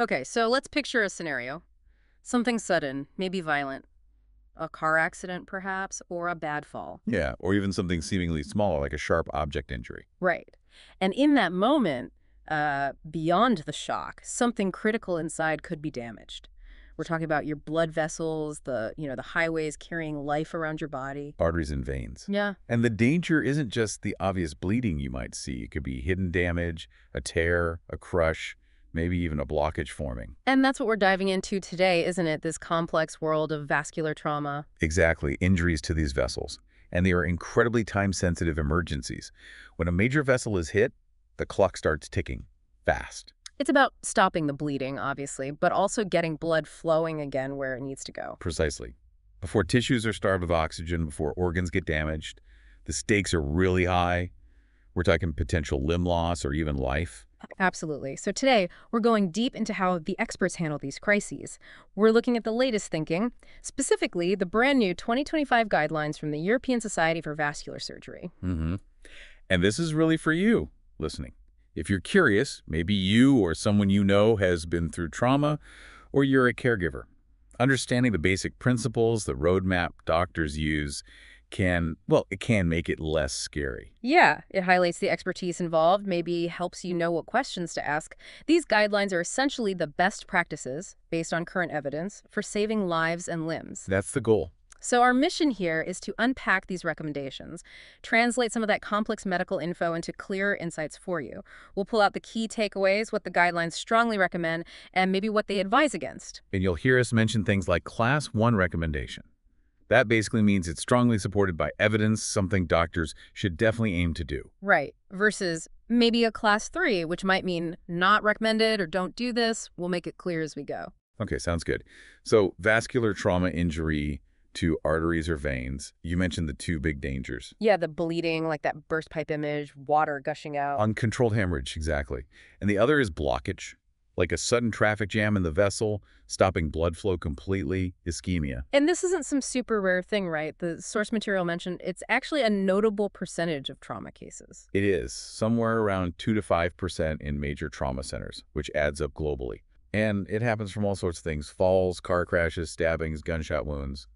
Okay, so let's picture a scenario. Something sudden, maybe violent. A car accident, perhaps, or a bad fall. Yeah, or even something seemingly smaller, like a sharp object injury. Right. And in that moment, beyond the shock, something critical inside could be damaged. We're talking about your blood vessels, the highways carrying life around your body. Arteries and veins. Yeah. And the danger isn't just the obvious bleeding you might see. It could be hidden damage, a tear, a crush, maybe even a blockage forming. And that's what we're diving into today, isn't it? This complex world of vascular trauma. Exactly, injuries to these vessels. And they are incredibly time-sensitive emergencies. When a major vessel is hit, the clock starts ticking fast. It's about stopping the bleeding, obviously, but also getting blood flowing again where it needs to go. Precisely. Before tissues are starved of oxygen, before organs get damaged, the stakes are really high. We're talking potential limb loss or even life. Absolutely. So today, we're going deep into how the experts handle these crises. We're looking at the latest thinking, specifically the brand new 2025 guidelines from the European Society for Vascular Surgery. Mm-hmm. And this is really for you, listening. If you're curious, maybe you or someone you know has been through trauma, or you're a caregiver. Understanding the basic principles, the roadmap doctors use, it can make it less scary. Yeah, it highlights the expertise involved, maybe helps you know what questions to ask. These guidelines are essentially the best practices, based on current evidence, for saving lives and limbs. That's the goal. So our mission here is to unpack these recommendations, translate some of that complex medical info into clearer insights for you. We'll pull out the key takeaways, what the guidelines strongly recommend, and maybe what they advise against. And you'll hear us mention things like Class 1 recommendation. That basically means it's strongly supported by evidence, something doctors should definitely aim to do. Right. Versus maybe a Class 3, which might mean not recommended or don't do this. We'll make it clear as we go. Okay, sounds good. So vascular trauma injury to arteries or veins, you mentioned the two big dangers. Yeah, the bleeding, like that burst pipe image, water gushing out. Uncontrolled hemorrhage, exactly. And the other is blockage, like a sudden traffic jam in the vessel, stopping blood flow completely, ischemia. And this isn't some super rare thing, right? The source material mentioned it's actually a notable percentage of trauma cases. It is, somewhere around 2 to 5% in major trauma centers, which adds up globally. And it happens from all sorts of things: falls, car crashes, stabbings, gunshot wounds.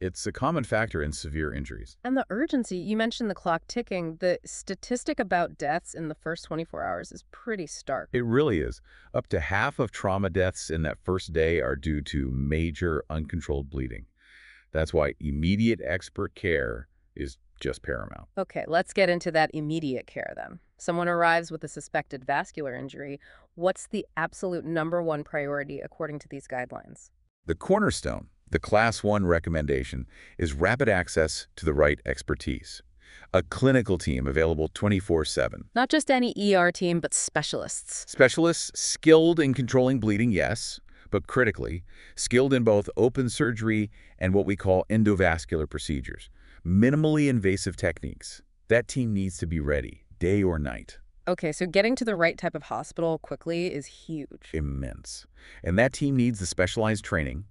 It's a common factor in severe injuries. And the urgency, you mentioned the clock ticking. The statistic about deaths in the first 24 hours is pretty stark. It really is. Up to half of trauma deaths in that first day are due to major uncontrolled bleeding. That's why immediate expert care is just paramount. Okay, let's get into that immediate care then. Someone arrives with a suspected vascular injury. What's the absolute #1 priority according to these guidelines? The cornerstone, the Class 1 recommendation, is rapid access to the right expertise. A clinical team available 24/7. Not just any ER team, but specialists. Specialists skilled in controlling bleeding, yes, but critically, skilled in both open surgery and what we call endovascular procedures. Minimally invasive techniques. That team needs to be ready, day or night. Okay, so getting to the right type of hospital quickly is huge. Immense. And that team needs the specialized training,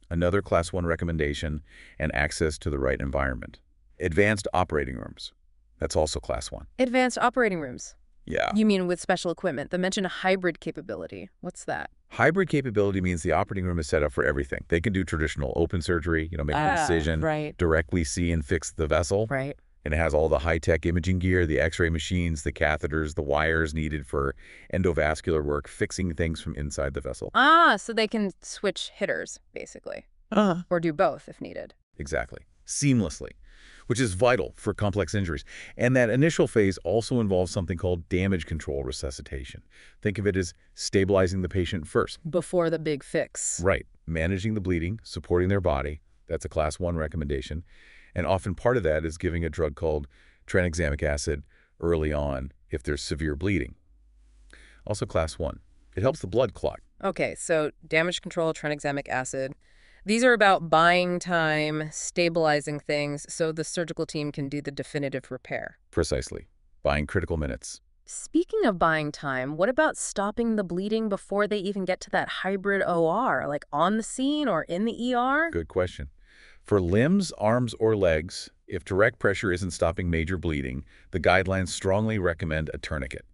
another Class 1 recommendation, and access to the right environment. Advanced operating rooms. That's also Class 1. Advanced operating rooms. Yeah. You mean with special equipment? They mention a hybrid capability. What's that? Hybrid capability means the operating room is set up for everything. They can do traditional open surgery, make an incision, right. directly see and fix the vessel. Right. And it has all the high-tech imaging gear, the x-ray machines, the catheters, the wires needed for endovascular work, fixing things from inside the vessel. So they can switch hitters, basically. Uh-huh. Or do both if needed. Exactly. Seamlessly, which is vital for complex injuries. And that initial phase also involves something called damage control resuscitation. Think of it as stabilizing the patient first. Before the big fix. Right. Managing the bleeding, supporting their body. That's a Class 1 recommendation. And often part of that is giving a drug called Tranexamic Acid early on if there's severe bleeding. Also Class 1. It helps the blood clot. Okay, so damage control, Tranexamic Acid. These are about buying time, stabilizing things, so the surgical team can do the definitive repair. Precisely. Buying critical minutes. Speaking of buying time, what about stopping the bleeding before they even get to that hybrid OR, like on the scene or in the ER? Good question. For limbs, arms, or legs, if direct pressure isn't stopping major bleeding, the guidelines strongly recommend a tourniquet.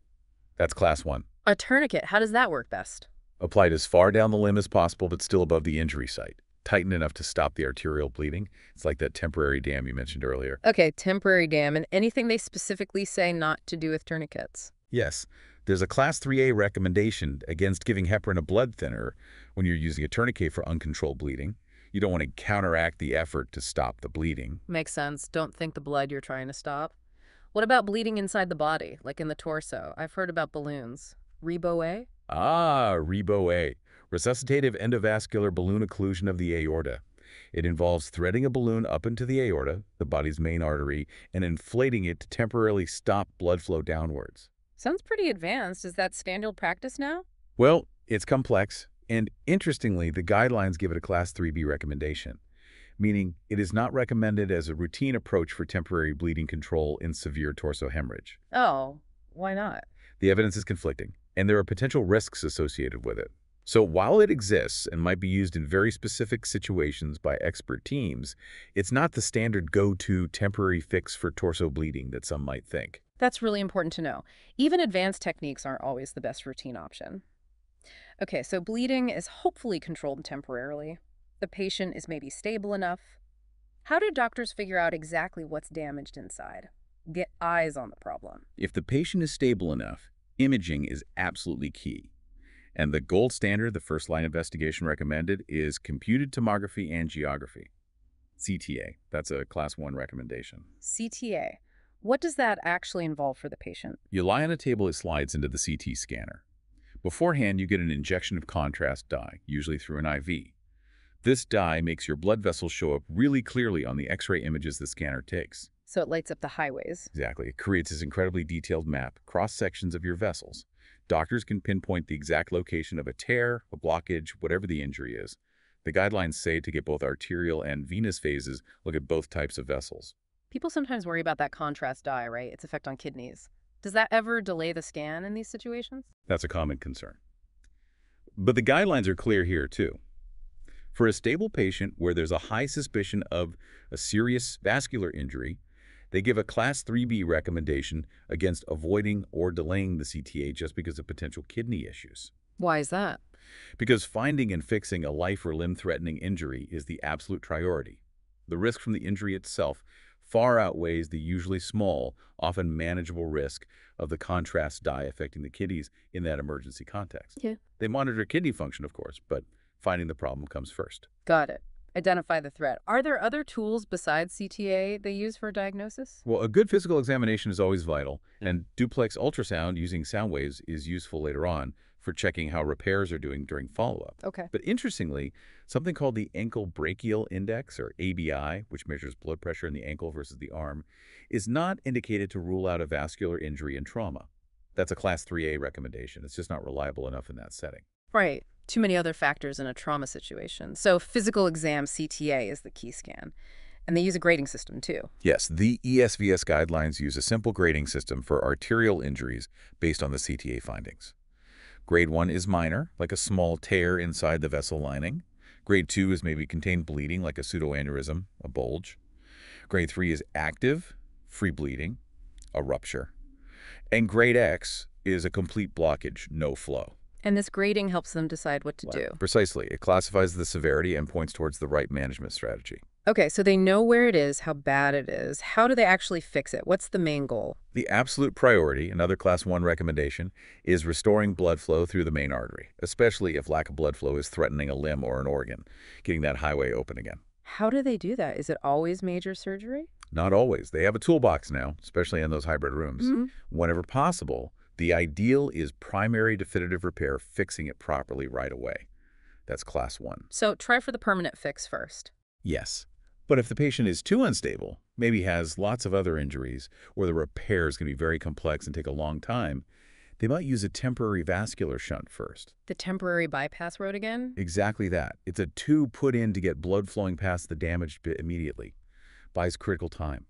That's Class 1. A tourniquet, how does that work best? Applied as far down the limb as possible, but still above the injury site. Tighten enough to stop the arterial bleeding. It's like that temporary dam you mentioned earlier. Okay, temporary dam, and anything they specifically say not to do with tourniquets. Yes, there's a Class 3A recommendation against giving heparin, a blood thinner, when you're using a tourniquet for uncontrolled bleeding. You don't want to counteract the effort to stop the bleeding. Makes sense. Don't think the blood you're trying to stop. What about bleeding inside the body, like in the torso? I've heard about balloons. REBOA? Ah, REBOA, resuscitative endovascular balloon occlusion of the aorta. It involves threading a balloon up into the aorta, the body's main artery, and inflating it to temporarily stop blood flow downwards. Sounds pretty advanced. Is that standard practice now? Well, it's complex, and interestingly, the guidelines give it a Class 3B recommendation, meaning it is not recommended as a routine approach for temporary bleeding control in severe torso hemorrhage. Oh, why not? The evidence is conflicting, and there are potential risks associated with it. So while it exists and might be used in very specific situations by expert teams, it's not the standard go-to temporary fix for torso bleeding that some might think. That's really important to know. Even advanced techniques aren't always the best routine option. Okay, so bleeding is hopefully controlled temporarily. The patient is maybe stable enough. How do doctors figure out exactly what's damaged inside? Get eyes on the problem. If the patient is stable enough, imaging is absolutely key. And the gold standard, the first-line investigation recommended, is computed tomography angiography, CTA. That's a Class 1 recommendation. CTA. What does that actually involve for the patient? You lie on a table, it slides into the CT scanner. Beforehand, you get an injection of contrast dye, usually through an IV. This dye makes your blood vessels show up really clearly on the X-ray images the scanner takes. So it lights up the highways. Exactly. It creates this incredibly detailed map, cross-sections of your vessels. Doctors can pinpoint the exact location of a tear, a blockage, whatever the injury is. The guidelines say to get both arterial and venous phases, look at both types of vessels. People sometimes worry about that contrast dye, right? Its effect on kidneys. Does that ever delay the scan in these situations? That's a common concern. But the guidelines are clear here, too. For a stable patient where there's a high suspicion of a serious vascular injury, they give a Class 3B recommendation against avoiding or delaying the CTA just because of potential kidney issues. Why is that? Because finding and fixing a life or limb-threatening injury is the absolute priority. The risk from the injury itself far outweighs the usually small, often manageable risk of the contrast dye affecting the kidneys in that emergency context. Yeah. They monitor kidney function, of course, but finding the problem comes first. Got it. Identify the threat. Are there other tools besides CTA they use for diagnosis? Well, a good physical examination is always vital, and duplex ultrasound using sound waves is useful later on for checking how repairs are doing during follow-up. Okay. But interestingly, something called the ankle brachial index, or ABI, which measures blood pressure in the ankle versus the arm, is not indicated to rule out a vascular injury and trauma. That's a Class 3A recommendation. It's just not reliable enough in that setting. Right. Too many other factors in a trauma situation. So physical exam CTA is the key scan. And they use a grading system, too. Yes, the ESVS guidelines use a simple grading system for arterial injuries based on the CTA findings. Grade 1 is minor, like a small tear inside the vessel lining. Grade 2 is maybe contained bleeding, like a pseudoaneurysm, a bulge. Grade 3 is active, free bleeding, a rupture. And Grade X is a complete blockage, no flow. And this grading helps them decide what to do. Precisely. It classifies the severity and points towards the right management strategy. Okay, so they know where it is, how bad it is. How do they actually fix it? What's the main goal? The absolute priority, another Class 1 recommendation, is restoring blood flow through the main artery, especially if lack of blood flow is threatening a limb or an organ, getting that highway open again. How do they do that? Is it always major surgery? Not always. They have a toolbox now, especially in those hybrid rooms. Mm-hmm. Whenever possible, the ideal is primary definitive repair, fixing it properly right away. That's Class 1. So try for the permanent fix first. Yes. But if the patient is too unstable, maybe has lots of other injuries, or the repair is going to be very complex and take a long time, they might use a temporary vascular shunt first. The temporary bypass road again? Exactly that. It's a tube put in to get blood flowing past the damaged bit immediately. Buys critical time.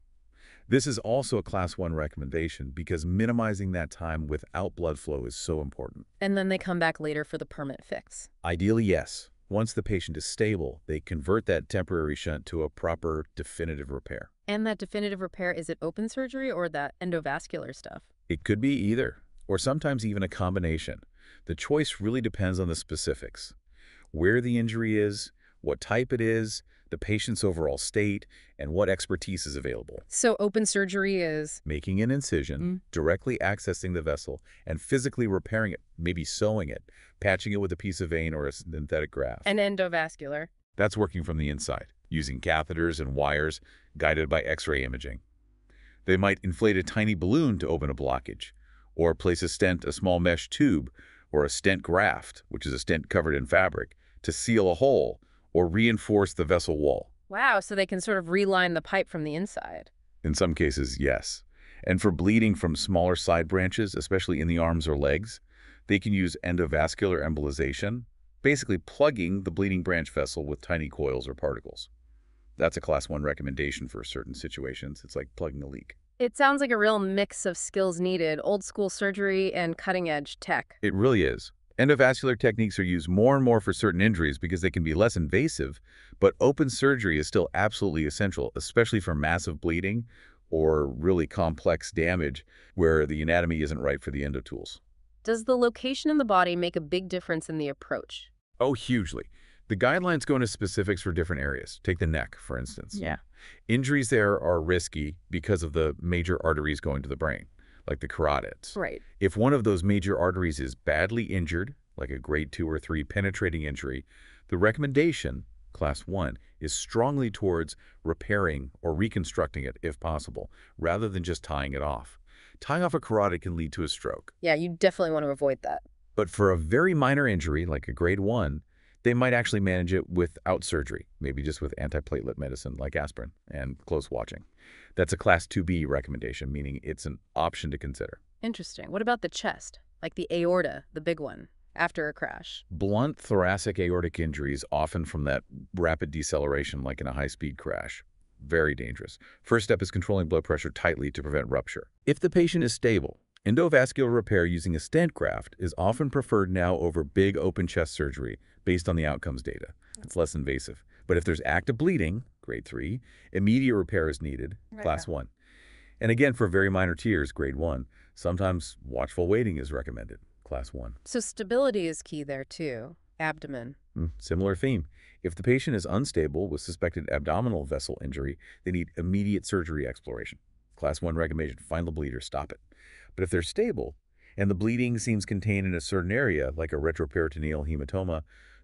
This is also a Class 1 recommendation because minimizing that time without blood flow is so important. And then they come back later for the permanent fix. Ideally, yes. Once the patient is stable, they convert that temporary shunt to a proper definitive repair. And that definitive repair, is it open surgery or that endovascular stuff? It could be either, or sometimes even a combination. The choice really depends on the specifics. Where the injury is, what type it is, the patient's overall state, and what expertise is available. So open surgery is... Making an incision, directly accessing the vessel, and physically repairing it, maybe sewing it, patching it with a piece of vein or a synthetic graft. And endovascular. That's working from the inside, using catheters and wires guided by X-ray imaging. They might inflate a tiny balloon to open a blockage, or place a stent, a small mesh tube, or a stent graft, which is a stent covered in fabric, to seal a hole or reinforce the vessel wall. Wow, so they can sort of reline the pipe from the inside. In some cases, yes. And for bleeding from smaller side branches, especially in the arms or legs, they can use endovascular embolization, basically plugging the bleeding branch vessel with tiny coils or particles. That's a Class 1 recommendation for certain situations. It's like plugging a leak. It sounds like a real mix of skills needed, old school surgery and cutting-edge tech. It really is. Endovascular techniques are used more and more for certain injuries because they can be less invasive, but open surgery is still absolutely essential, especially for massive bleeding or really complex damage where the anatomy isn't right for the endo tools. Does the location in the body make a big difference in the approach? Oh, hugely. The guidelines go into specifics for different areas. Take the neck, for instance. Yeah. Injuries there are risky because of the major arteries going to the brain, like the carotids. Right. If one of those major arteries is badly injured, like a grade 2 or 3 penetrating injury, the recommendation, Class 1, is strongly towards repairing or reconstructing it if possible, rather than just tying it off. Tying off a carotid can lead to a stroke. Yeah, you definitely want to avoid that. But for a very minor injury, like a grade 1, they might actually manage it without surgery, maybe just with antiplatelet medicine like aspirin and close watching. That's a Class 2B recommendation, meaning it's an option to consider. Interesting. What about the chest? Like the aorta, the big one, after a crash? Blunt thoracic aortic injuries, often from that rapid deceleration like in a high-speed crash. Very dangerous. First step is controlling blood pressure tightly to prevent rupture. If the patient is stable, endovascular repair using a stent graft is often preferred now over big open chest surgery based on the outcomes data. It's less invasive. But if there's active bleeding, grade 3, immediate repair is needed, Class 1. And again, for very minor tears, grade 1, sometimes watchful waiting is recommended, Class 1. So stability is key there too. Abdomen. Similar theme. If the patient is unstable with suspected abdominal vessel injury, they need immediate surgery exploration. Class 1 recommendation, find the bleeder, stop it. But if they're stable and the bleeding seems contained in a certain area, like a retroperitoneal hematoma,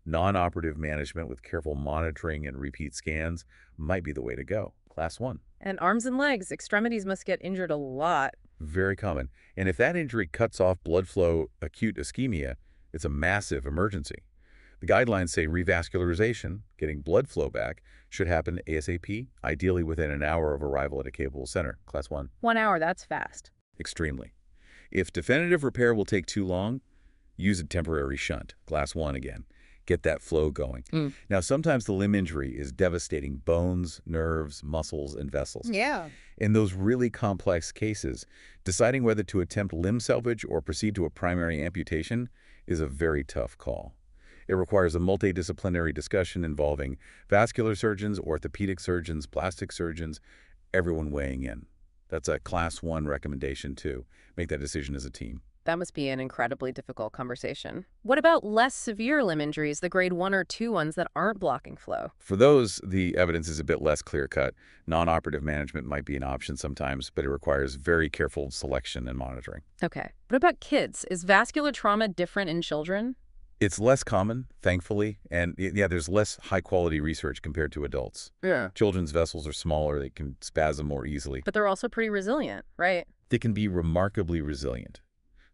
non-operative management with careful monitoring and repeat scans might be the way to go. Class 1. And arms and legs, extremities must get injured a lot. Very common. And if that injury cuts off blood flow, acute ischemia, it's a massive emergency. The guidelines say revascularization, getting blood flow back, should happen ASAP, ideally within an hour of arrival at a capable center. Class 1. 1 hour, that's fast. Extremely. If definitive repair will take too long, use a temporary shunt. Class 1 again. Get that flow going. Now, sometimes the limb injury is devastating bones, nerves, muscles, and vessels. Yeah. In those really complex cases, deciding whether to attempt limb salvage or proceed to a primary amputation is a very tough call. It requires a multidisciplinary discussion involving vascular surgeons, orthopedic surgeons, plastic surgeons, everyone weighing in. That's a Class 1 recommendation, too. Make that decision as a team. That must be an incredibly difficult conversation. What about less severe limb injuries, the grade 1 or 2 ones that aren't blocking flow? For those, the evidence is a bit less clear-cut. Non-operative management might be an option sometimes, but it requires very careful selection and monitoring. Okay. What about kids? Is vascular trauma different in children? It's less common, thankfully, and yeah, there's less high-quality research compared to adults. Yeah. Children's vessels are smaller, they can spasm more easily. But they're also pretty resilient, right? They can be remarkably resilient.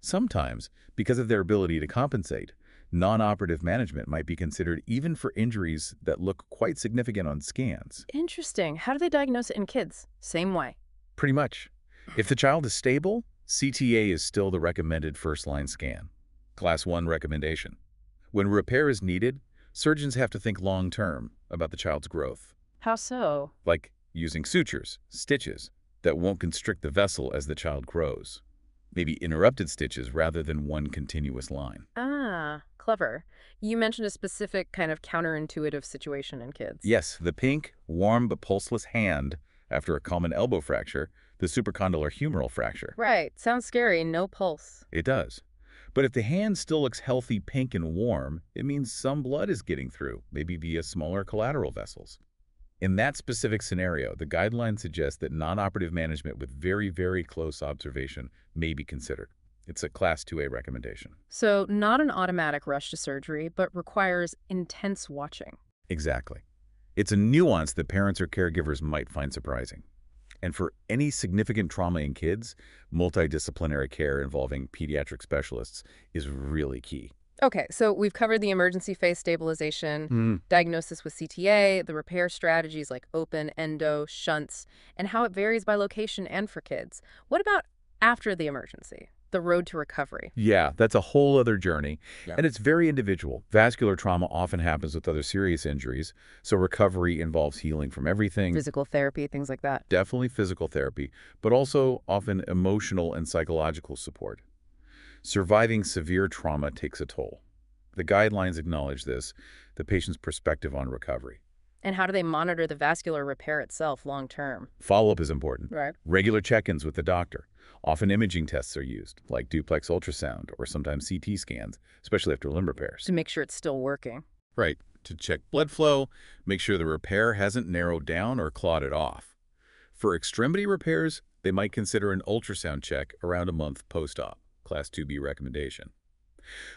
Sometimes, because of their ability to compensate, non-operative management might be considered even for injuries that look quite significant on scans. Interesting. How do they diagnose it in kids? Same way. Pretty much. If the child is stable, CTA is still the recommended first-line scan. Class 1 recommendation. When repair is needed, surgeons have to think long-term about the child's growth. How so? Like using sutures, stitches, that won't constrict the vessel as the child grows. Maybe interrupted stitches rather than one continuous line. Ah, clever. You mentioned a specific kind of counterintuitive situation in kids. Yes, the pink, warm but pulseless hand after a common elbow fracture, the supracondylar humeral fracture. Right. Sounds scary. No pulse. It does. But if the hand still looks healthy, pink, and warm, it means some blood is getting through, maybe via smaller collateral vessels. In that specific scenario, the guidelines suggest that non-operative management with very, very close observation may be considered. It's a Class 2A recommendation. So not an automatic rush to surgery, but requires intense watching. Exactly. It's a nuance that parents or caregivers might find surprising. And for any significant trauma in kids, multidisciplinary care involving pediatric specialists is really key. Okay, so we've covered the emergency phase stabilization, diagnosis with CTA, the repair strategies like open, endo, shunts, and how it varies by location and for kids. What about after the emergency, the road to recovery? Yeah, that's a whole other journey, Yeah. and it's very individual. Vascular trauma often happens with other serious injuries, so recovery involves healing from everything, Physical therapy, things like that. definitely physical therapy, but also often emotional and psychological support. Surviving severe trauma takes a toll. The guidelines acknowledge this, the patient's perspective on recovery. And how do they monitor the vascular repair itself long term? Follow-up is important. Right. Regular check-ins with the doctor. Often imaging tests are used, like duplex ultrasound or sometimes CT scans, especially after limb repairs. To make sure it's still working. Right, to check blood flow, make sure the repair hasn't narrowed down or clotted off. For extremity repairs, they might consider an ultrasound check around a month post-op, Class 2B recommendation.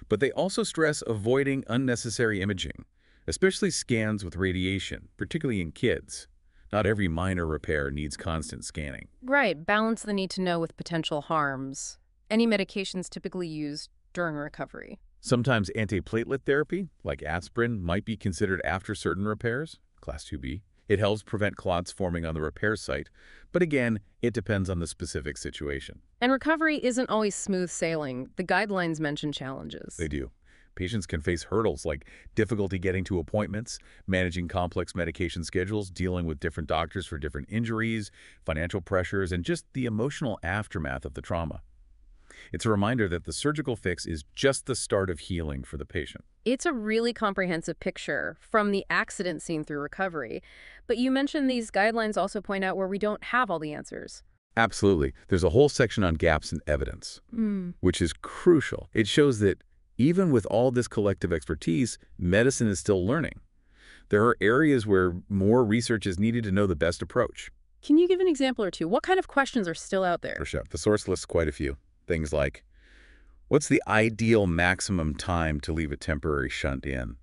But they also stress avoiding unnecessary imaging, especially scans with radiation, particularly in kids. Not every minor repair needs constant scanning. Right, balance the need to know with potential harms. Any medications typically used during recovery? Sometimes antiplatelet therapy, like aspirin, might be considered after certain repairs, Class 2B. It helps prevent clots forming on the repair site, but again, it depends on the specific situation. And recovery isn't always smooth sailing. The guidelines mention challenges. They do. Patients can face hurdles like difficulty getting to appointments, managing complex medication schedules, dealing with different doctors for different injuries, financial pressures, and just the emotional aftermath of the trauma. It's a reminder that the surgical fix is just the start of healing for the patient. It's a really comprehensive picture from the accident scene through recovery. But you mentioned these guidelines also point out where we don't have all the answers. Absolutely. There's a whole section on gaps in evidence, which is crucial. It shows that even with all this collective expertise, medicine is still learning. There are areas where more research is needed to know the best approach. Can you give an example or two? What kind of questions are still out there? For sure. The source lists quite a few. Things like, what's the ideal maximum time to leave a temporary shunt in?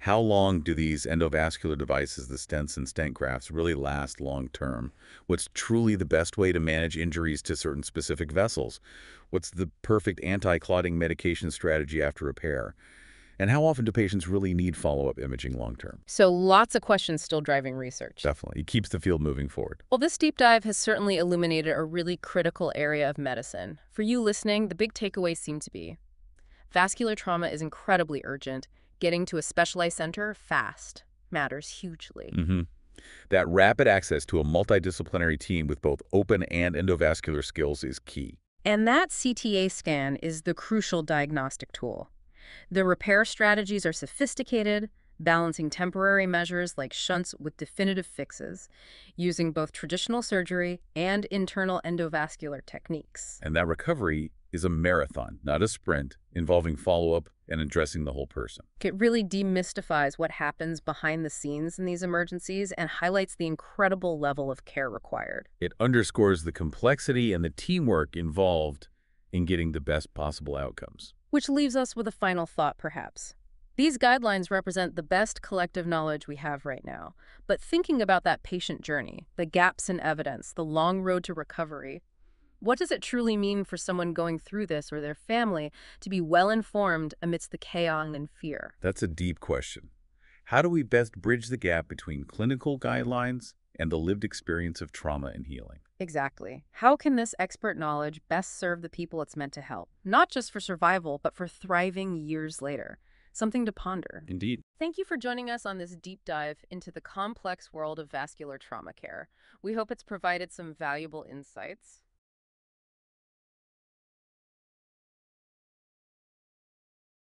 How long do these endovascular devices, the stents and stent grafts, really last long term? What's truly the best way to manage injuries to certain specific vessels? What's the perfect anti-clotting medication strategy after repair? And how often do patients really need follow-up imaging long term? So lots of questions still driving research. Definitely. It keeps the field moving forward. Well, this deep dive has certainly illuminated a really critical area of medicine. For you listening, the big takeaways seem to be vascular trauma is incredibly urgent. Getting to a specialized center fast matters hugely. That rapid access to a multidisciplinary team with both open and endovascular skills is key. And that CTA scan is the crucial diagnostic tool. The repair strategies are sophisticated, balancing temporary measures like shunts with definitive fixes, using both traditional surgery and internal endovascular techniques. And that recovery is a marathon, not a sprint, involving follow-up and addressing the whole person. It really demystifies what happens behind the scenes in these emergencies and highlights the incredible level of care required. It underscores the complexity and the teamwork involved in getting the best possible outcomes. Which leaves us with a final thought, perhaps. These guidelines represent the best collective knowledge we have right now. But thinking about that patient journey, the gaps in evidence, the long road to recovery, what does it truly mean for someone going through this or their family to be well-informed amidst the chaos and fear? That's a deep question. How do we best bridge the gap between clinical guidelines and the lived experience of trauma and healing? Exactly. How can this expert knowledge best serve the people it's meant to help? Not just for survival, but for thriving years later. Something to ponder. Indeed. Thank you for joining us on this deep dive into the complex world of vascular trauma care. We hope it's provided some valuable insights.